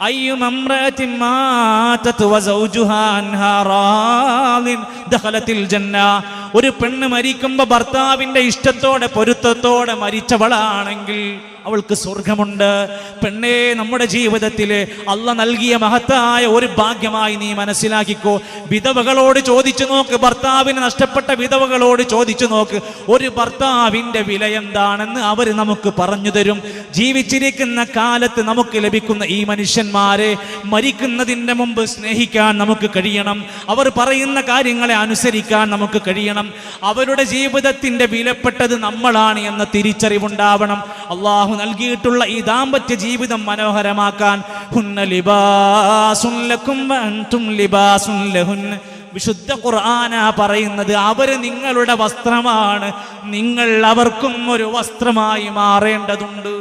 അയ്യും അംറഅത്തിൻ മാതത് വസൗജുഹാ അൻഹാ റാദിൻ ദഖലത്തിൽ ജന്ന. ഒരു പെണ്ണ് മരിക്കുമ്പോൾ ഭർത്താവിന്റെ ഇഷ്ടത്തോടെ പൊരുത്തത്തോടെ മരിച്ചവളാണെങ്കിൽ അവൾക്ക് സ്വർഗമുണ്ട്. പെണ്ണേ, നമ്മുടെ ജീവിതത്തിൽ അള്ളാഹ് നൽകിയ മഹത്തായ ഒരു ഭാഗ്യമായി നീ മനസ്സിലാക്കിക്കോ. വിധവകളോട് ചോദിച്ചു നോക്ക്, ഭർത്താവിന് നഷ്ടപ്പെട്ട വിധവകളോട് ചോദിച്ചു നോക്ക്, ഒരു ഭർത്താവിന്റെ വില എന്താണെന്ന് അവർ നമുക്ക് പറഞ്ഞു തരും. ജീവിച്ചിരിക്കുന്ന കാലത്ത് നമുക്ക് ലഭിക്കുന്ന ഈ മനുഷ്യന്മാരെ മരിക്കുന്നതിൻ്റെ മുമ്പ് സ്നേഹിക്കാൻ നമുക്ക് കഴിയണം. അവർ പറയുന്ന കാര്യങ്ങളെ അനുസരിക്കാൻ നമുക്ക് കഴിയണം. അവരുടെ ജീവിതത്തിന്റെ വിലപ്പെട്ടത് നമ്മളാണ് എന്ന തിരിച്ചറിവുണ്ടാവണം. അള്ളാഹു നൽകിയിട്ടുള്ള ഈ ദാമ്പത്യ ജീവിതം മനോഹരമാക്കാൻ ഹുന്ന ലിബാസുൻ ലക്കും വഅൻതും ലിബാസുൻ ലഹുന്ന. വിശുദ്ധ ഖുർആന പറയുന്നത് അവര് നിങ്ങളുടെ വസ്ത്രമാണ്, നിങ്ങൾ അവർക്കും ഒരു വസ്ത്രമായി മാറേണ്ടതുണ്ട്.